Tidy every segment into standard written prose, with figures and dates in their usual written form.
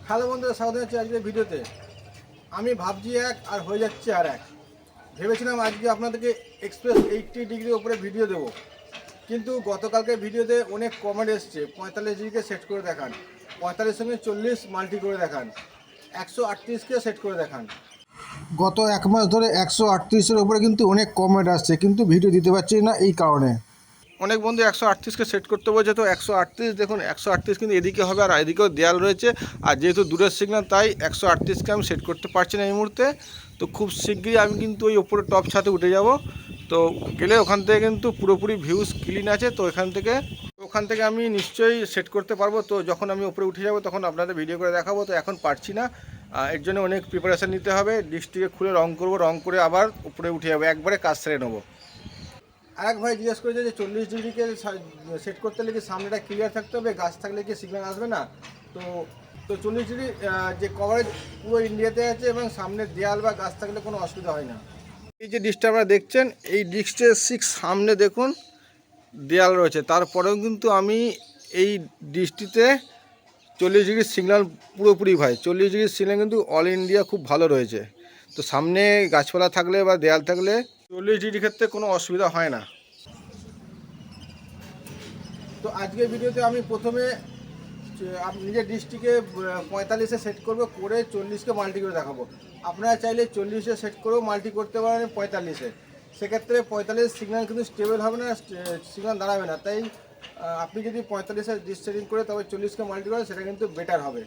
Hello বন্ধুরা, স্বাগত জানাচ্ছি আজকের ভিডিওতে। আমি ভাবছি এক আর হয়ে যাচ্ছে আর এক। ভেবেছিলাম আজকে আপনাদেরকে এক্সপ্রেস 80 ডিগ্রির ওপরে ভিডিও দেবো, কিন্তু গতকালকে ভিডিওতে অনেক কমেন্ট এসছে 45 ডিগ্রিকে সেট করে দেখান, 45 40 মাল্টি করে দেখান, 138কে সেট করে দেখান। গত এক মাস ধরে 138-এর ওপরে কিন্তু অনেক কমেন্ট আসছে, কিন্তু ভিডিও দিতে পারছি না এই কারণে। অনেক বন্ধু 138কে সেট করতে বলছে, তো 138 দেখুন 138 কিন্তু এদিকে হবে আর এদিকেও দেয়াল রয়েছে, আর যেহেতু দূরের সিগন্যাল তাই 138কে আমি সেট করতে পারছি না এই মুহূর্তে। তো খুব শিগগিরই আমি কিন্তু ওই ওপরে টপ ছাদে উঠে যাব। তো গেলে ওখান থেকে কিন্তু পুরোপুরি ভিউজ ক্লিন আছে, তো ওখান থেকে আমি নিশ্চয়ই সেট করতে পারবো। তো যখন আমি উপরে উঠে যাব তখন আপনাদের ভিডিও করে দেখাবো। তো এখন পারছি না, এর জন্য অনেক প্রিপারেশান নিতে হবে। ডিশটিকে খুলে রং করব, রং করে আবার উপরে উঠে যাবো, একবারে কাজ সেরে নেবো। আরেক ভাই জিজ্ঞেস করেছে যে 40 ডিগ্রিকে সেট করতে হলে কি সামনেটা ক্লিয়ার থাকতে হবে, গাছ থাকলে কি সিগন্যাল আসবে না? তো তো 40 ডিগ্রি যে কভারেজ পুরো ইন্ডিয়াতে আছে, এবং সামনে দেয়াল বা গাছ থাকলে কোনো অসুবিধা হয় না। এই যে ডিশটা আপনারা দেখছেন, এই ডিশটার ঠিক সামনে দেখুন দেয়াল রয়েছে, তারপরেও কিন্তু আমি এই ডিশটিতে 40 ডিগ্রির সিগন্যাল পুরোপুরি ভাই, 40 ডিগ্রির সিগন্যাল কিন্তু অল ইন্ডিয়া খুব ভালো রয়েছে। তো সামনে গাছপালা থাকলে বা দেয়াল থাকলে 40 ডিগ্রির ক্ষেত্রে কোনো অসুবিধা হয় না। তো আজকের ভিডিওতে আমি প্রথমে নিজের ডিশটিকে 45-এ সেট করবো, করে 40কে মাল্টি করে দেখাবো। আপনারা চাইলে 40-এ সেট করেও মাল্টি করতে পারেন 45-এ। সেক্ষেত্রে 45 সিগন্যাল কিন্তু স্টেবল হবে না, সিগন্যাল দাঁড়াবে না। তাই আপনি যদি 45-এ ডিশ সেটিং করে তবে 40কে মাল্টি করেন, সেটা কিন্তু বেটার হবে।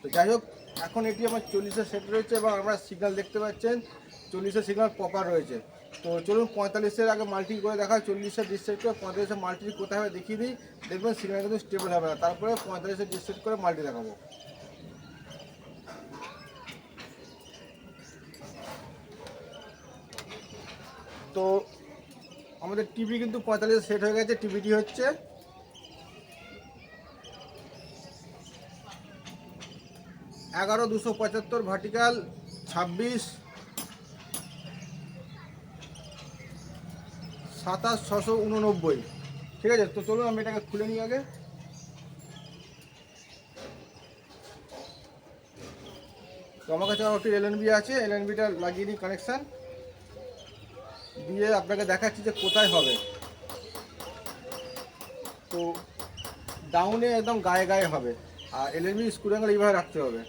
তো যাই হোক, এখন এটি আমার 40-এ সেট রয়েছে এবং আমরা সিগন্যাল দেখতে পাচ্ছেন 40-এর সিগন্যাল প্রপার রয়েছে। তো চলুন 45-এর আগে মাল্টি করে দেখা, 40-এর ডিসেট করে 45-এর মাল্টি কোথায় হবে দেখিয়ে দিই। দেখবেন সিগন্যাল কিন্তু স্টেবল হবে না, তারপরে 45-এর ডিসেট করে মাল্টি দেখাবো। তো আমাদের টিভি কিন্তু 45-এ সেট হয়ে গেছে। টিভিটি হচ্ছে 11275 ভার্টিক্যাল, 26 27 689। ঠিক আছে, তো চলুন আমি এটাকে খুলে নিই আগে। তো আমার কাছে একটি এলএনবি আছে, এলএনবিটা লাগিয়ে নিই কানেকশান দিয়ে, আপনাকে দেখাচ্ছি যে কোথায় হবে। তো ডাউনে একদম গায়ে গায়ে হবে, আর এলএনবি স্ক্রু অ্যাঙ্গেল এইভাবে রাখতে হবে।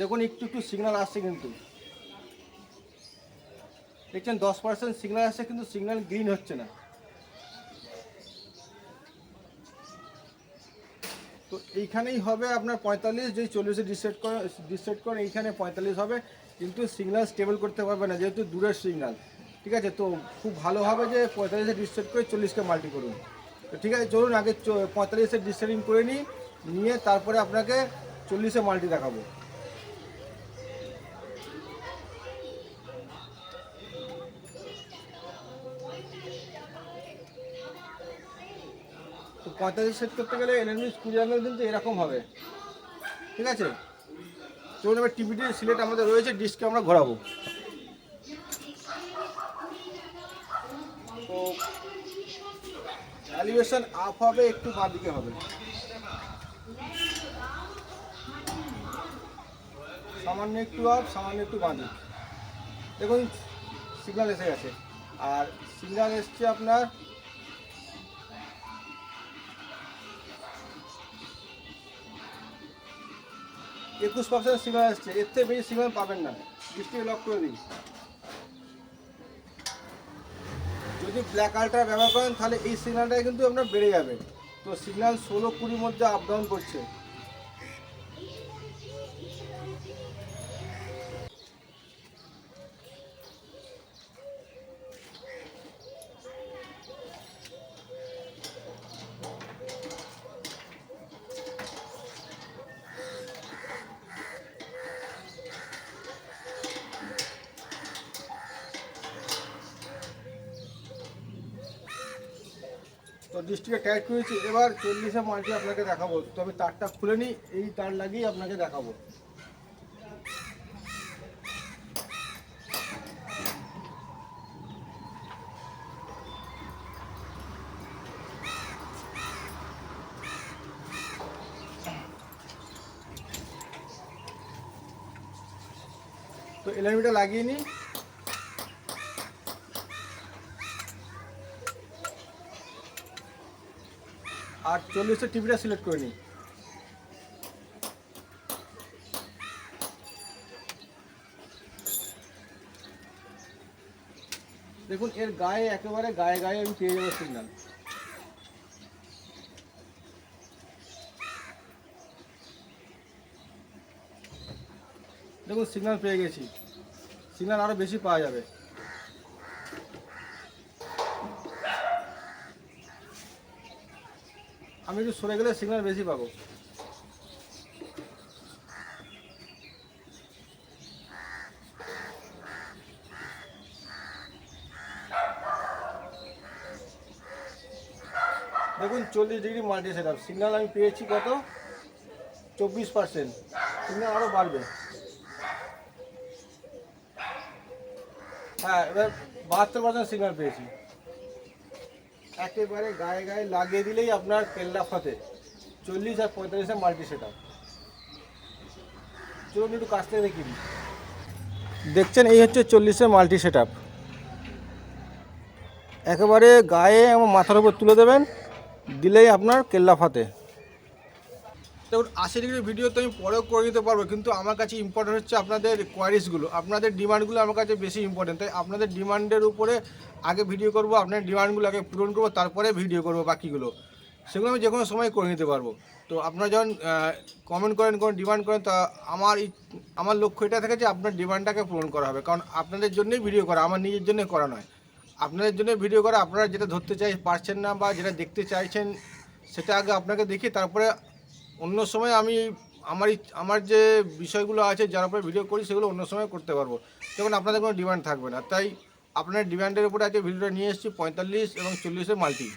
দেখুন একটু একটু সিগন্যাল আসছে, কিন্তু দেখছেন 10% সিগন্যাল আসছে, কিন্তু সিগন্যাল গ্রিন হচ্ছে না। তো এইখানেই হবে আপনার 45, যেই 40-এ ডিসেট করেন এইখানে 45 হবে, কিন্তু সিগন্যাল স্টেবল করতে পারবে না যেহেতু দূরের সিগন্যাল। ঠিক আছে, তো খুব ভালো হবে যে 45-এ ডিসেট করে 40-কে মাল্টি করুন। তো ঠিক আছে, চলুন আগে 45-এ ডিসেটিং করে নিয়ে তারপরে আপনাকে 40-এ মাল্টি দেখাবো। তো 45 সেট করতে গেলে এলএনবি স্ক্রু অ্যাঙ্গেল কিন্তু এরকম হবে। ঠিক আছে, চলুন এবার টিভিটির সিলেট আমাদের রয়েছে, ডিস্ককে আমরা ঘোরাবো। তো এলিভেশন আপ হবে, একটু বাঁ দিকে হবে, সামান্য একটু আপ, সামান্য একটু বাঁ দিক। দেখুন সিগন্যাল এসে গেছে, আর সিগন্যাল এসছে আপনার 21% সিগন্যাল এসছে। এর থেকে বেশি সিগন্যাল পাবেন না। ডিস্ট্রিক্ট লক করে দিই। যদি ব্ল্যাক আল্ট্রা ব্যবহার করেন তাহলে এই সিগন্যালটা কিন্তু আপনার বেড়ে যাবে। তো সিগন্যাল 16-20 মধ্যে আপ ডাউন করছে। তো ডিস্ট্রিক্টে টাইট করেছি, এবার 40-এ মাল্টি আপনাকে দেখাবো। তো আমি তারটা খুলে নিই, এই তার লাগিয়ে আপনাকে দেখাবো। তো এলএমবিটা লাগিয়ে নিই। আর 40-এর টিভিটা সিলেক্ট করে নিই। দেখুন এর গায়ে একেবারে গায়ে গায়ে আমি পেয়ে যাবো সিগন্যাল। দেখুন সিগন্যাল পেয়ে গেছি, সিগন্যাল আরও বেশি পাওয়া যাবে। আমি একটু সরে গেলে সিগন্যাল বেশি পাবো। দেখুন 40 degree multi set up, signal আমি পেয়েছি কত 24%, সিগন্যাল আরও বাড়বে। হ্যাঁ এবার 72% সিগন্যাল পেয়েছি। একেবারে গায়ে গায়ে লাগিয়ে দিলেই আপনার কেল্লা ফতে 40 আর 45-এর মাল্টি সেট আপ। চলুন একটু কাছ থেকে দেখি। দেখছেন এই হচ্ছে 40-এর মাল্টি সেট আপ। একেবারে গায়ে আমার মাথার উপর তুলে দেবেন, দিলেই আপনার কেল্লা ফাতে। দেখুন 80 ডিগ্রি ভিডিও তো আমি পরেও করে দিতে পারবো, কিন্তু আমার কাছে ইম্পর্টেন্ট হচ্ছে আপনাদের কোয়ারিজগুলো, আপনাদের ডিমান্ডগুলো আমার কাছে বেশি ইম্পর্টেন্ট। তাই আপনাদের ডিমান্ডের উপরে আগে ভিডিও করব, আপনার ডিমান্ডগুলো আগে পূরণ করবো, তারপরে ভিডিও করবো বাকিগুলো। সেগুলো আমি যে কোনো সময় করে নিতে পারবো। তো আপনারা যখন কমেন্ট করেন, কোনো ডিমান্ড করেন, তা আমার লক্ষ্য এটা থাকে যে আপনার ডিমান্ডটাকে পূরণ করা হবে। কারণ আপনাদের জন্যই ভিডিও করা, আমার নিজের জন্য করা নয়। আপনাদের জন্য ভিডিও করা, আপনারা যেটা ধরতে পারছেন না বা যেটা দেখতে চাইছেন সেটা আগে আপনাকে দেখি, তারপরে অন্য সময় আমি আমার যে বিষয়গুলো আছে যার উপরে ভিডিও করি সেগুলো অন্য সময় করতে পারবো, তখন আপনাদের কোনো ডিমান্ড থাকবে না। তাই আপনার ডিমান্ডের উপরে আজকে ভিডিওটা নিয়ে এসেছি 45 এবং 40-এর মাল্টি।